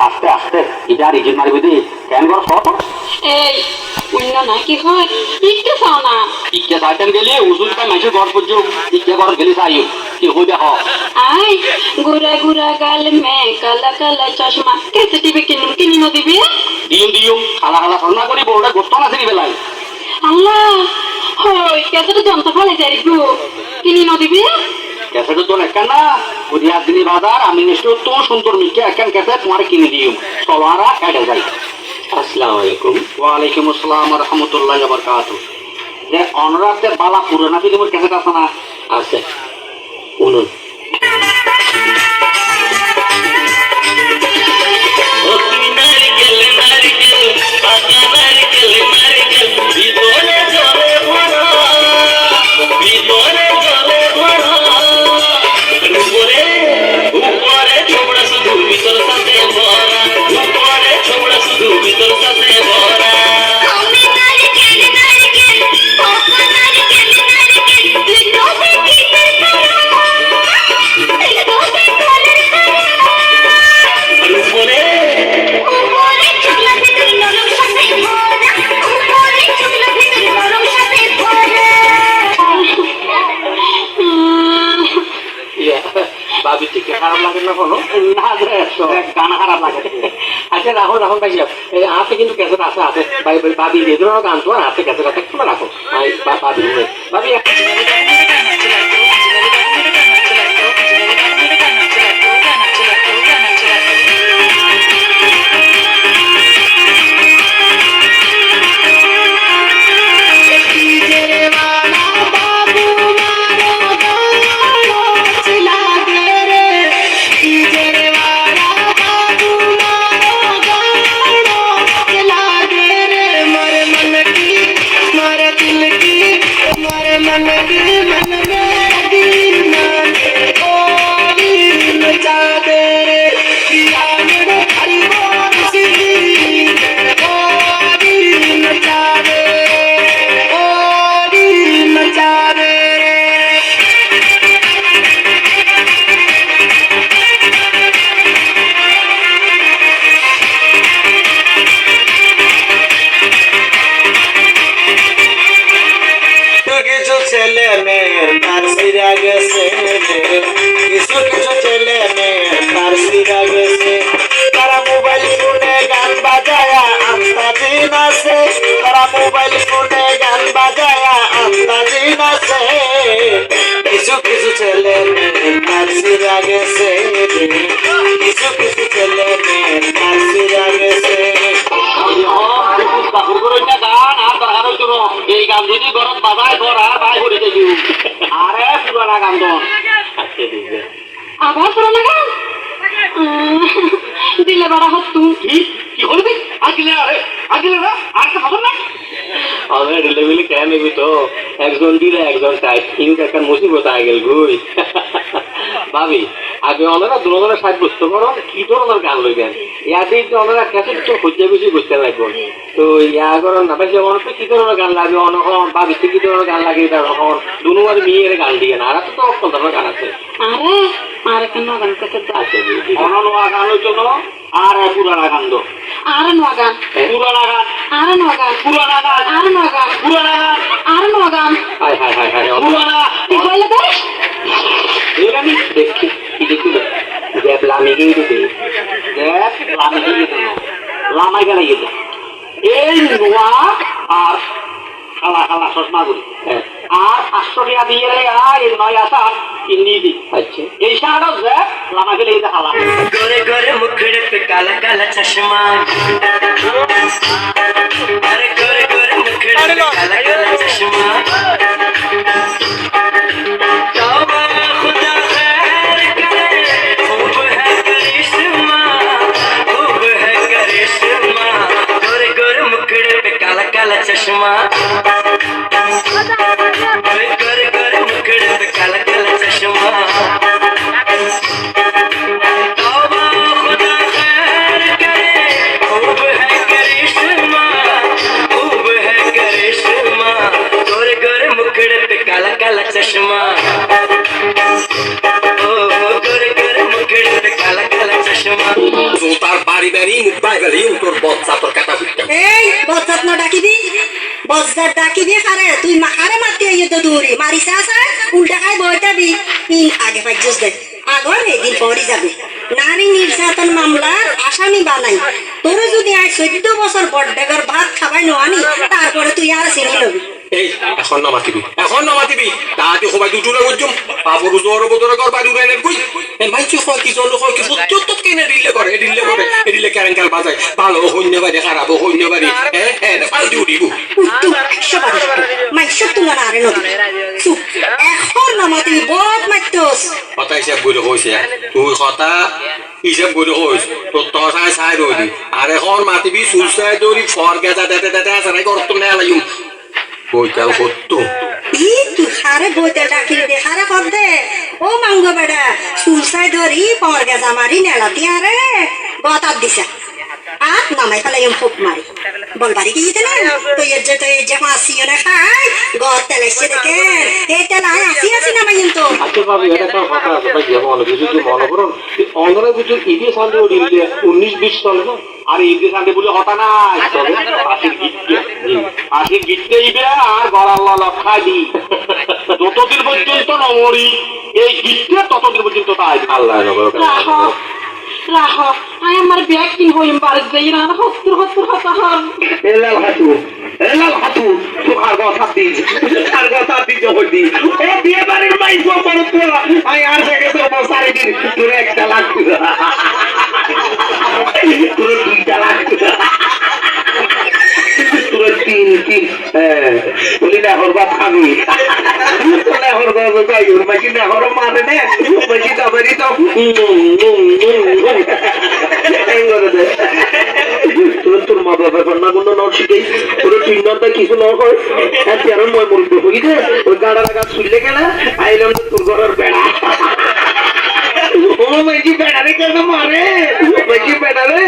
আস্তে আস্তে এটা রিজিট মারিবি দি কেন কর কত এই অন্য না কি হয় ইকে চাও না ইকে সাইতেন গেলি উজুল কা মাইছে ঘর পর্যন্ত ইকে ঘর গেলি চাইও কি হইবে হ আই গোরা গোরা গাল মে কালা কালা চশমা কেসে টিভি কিনি ন দিবি দিও দিও খালা খালা সন্না করি বড়টা গোস্ত না দিবি বেলাই আল্লাহ হই কেসে তো জমতা ফলে যাই গো কিনি ন দিবি কেসে তো তোর একখান না বুঝি দিনী বাজার আমি নিশ্চয় তো সুন্দর মিকে একখান কেসে তোমার কিনে দিও চলো আর কেটে যাই আসসালামু আলাইকুম ওয়ালাইকুম আসসালাম রহমতুল্লাহ বারাকাতুহু যে অনুরাগের বালা পুরানা ফিল্মের কেসেট আছে না আছে উনুন খারাপ লাগে না কোনো না গান খারাপ লাগে আচ্ছা রাহুল রাহুল ভাই হাতে কিন্তু ক্যাসেট আছে আছে ভাই ভাবি যে ধরনের গান তো হাতে ক্যাসেট আছে একটু রাখো ভাবি ভাবি ছেলে মেয়ের তার সিরা গেছে কিছু কিছু ছেলে মেয়ের তার সিরা গেছে তারা মোবাইল ফোনে গান বাজায়া আন্দাজি নাচে তারা মোবাইল ফোনে গান বাজায়া আন্দাজি নাচে কিছু কিছু ছেলে মেয়ের তার সিরা গেছে কিছু কিছু ছেলে মেয়ের তার সিরা গেছে গান আর দরকার হইতো এই গান যদি গরম বাজায় ধর আর বাই করে দেবি আরে পুরানা গান তো আবার পুরোনো গান দিলে বড় হতো কি হলবি আগিলে না আর কে খবর না আমি দিলে বলি কেন নেবি তো একজন দিলে একজন চাই কিন্তু একটা মুসিবত আগে গেল গুই ভাবি আগে ওনারা দুজনের সাব্যস্ত করো কি ধরনের গান লইবেন ইয়াতেই তো ওনারা কাছে তো খুঁজে বেশি বুঝতে লাগবো তো ইয়া করো না পাইছে অনেক কি ধরনের গান লাগবে অনখন ভাবি কি ধরনের গান লাগে তখন দুনুয়ার মেয়ের গান দিয়ে না আর তো অনেক ধরনের গান আছে আরে আর কেন গান করতে আছে অননোয়া গান হইতো না আর পুরানা গান দো আর নোয়া গান পুরানা গান আর নোয়া গান পুরানা গান আর নোয়া গান পুরানা গান আর নোয়া গান হায় হায় হায় হায় পুরানা কি কইলে তাই এরানি দেখি কি দেখি গ্যাপ লামি গিয়ে দিতে গ্যাপ লামি গিয়ে দিতে লামাই গেলে গিয়ে এই নোয়া আর খালা খালা চশমা গুলি আর 800 টাকা দিয়ে এই নয় আসা কিনি দি আচ্ছা এই শাড়ি যে লামা গেলে এই খালা गोरे गोरे मुखड़े पे काला काला चश्मा अरे गोरे गोरे मुखड़े पे काला काला चश्मा तौबा खुदा खैर करे खूब है करिश्मा गोरे गोरे मुखड़े पे काला काला चश्मा गोरे गोरे मुखड़े पे काला काला चश्मा বাড়ি বাড়ি মুখ বাই বাড়ি তোর বচ্চা তোর কাটা ফুটতে এই বজ্জাত না ডাকিবি বজ্জাত ডাকিবি হারে তুই মারে মারতে আইয়ে তো দূরে মারিস আসা উল্টা খাই বইটাবি আগে পাইছিস দেখ আগর এদিন পরই যাবে নারী নির্যাতন মামলার আসামি বানাই তোরে যদি আজ 14 বছর বড়ডাগর ভাত খাবাই নোয়ানি তারপরে তুই আর চিনি লবি এই এখন না মাতিবি তাহাতে সবাই দুটোরে বুঝছুম পাপর জোর বদরে কর বাড়ি উড়াইলে কই মাইছি হয় কি জন হয় কি সত্য কেনে দিলে ক্যারেঙ্কাল বাজায় ভালো হইন্য বাড়ি খারাপ হইন্য বাড়ি হ্যাঁ পাল্টি উঠিব তুই 100 বার মাইশব তুলা না আরে নবি চুপ এখন না মাতিবি বহুত মাইতোস কথা হিসাব করে কইছে তুই কথা হিসাব করে কইস তোর তসায় চাই রইলি আর এখন মাতিবি সুসাই দৌড়ি ফর গেজা দেতে আসারাই করতো না লাইম বইটাও করতো তুই হারে বইতে ডাকিলে দে হারে কর দে ও মাঙ্গ বেড়া সুলসাই ধরি পর গেজা মারি নেলাতি আরে গতার দিছা আর নামাই ফেলাই ফুক মারি বলবারি কি যেতে না তো এর যে মাসিও না খাই গত তেলাইছে দেখে এই তেলাই আসি নামাই কিন্তু আচ্ছা বাবু এটা একটা কথা আছে ভাই যেমন অনেক কিছু তুই মনে করুন অনরা কিছু ইডি সান্দে ওড়ি 19-20 চলে না আর ইডি সান্দে বলে হতা নাই তবে আশির গিটতে ইবে আর গড়াল্লা লক্ষাই যতদিন পর্যন্ত নমরি এই গিটতে ততদিন পর্যন্ত তাই আল্লাহ নগর রাহ আই আমার ব্যাগ কিনবো এমবার যাই না হত্তর হাতাহার এলাল হাতু তুই কথা দিছ হইদি ও বিয়ে বাড়ির মাইক বড় তো আই আর থেকে তোর বসারে দিন তোর একটা লাখ তোর 2 লাখ তোর 3 বলি না হরবা খাবি তোলা হরবা যাই ওর মাইকি না হর মানে না মাইকি দাবরি তো তোর মা বাবার কন্যা গুলো নর শিখেই তোর 3 ঘন্টা কিছু ন হয় আর তেরো মই মরতে হই রে ওই গাড়া লাগা শুনলে কেনা আইলাম তোর ঘরের বেড়া ও মাইকি বেড়া রে কেন মারে মাইকি বেড়া রে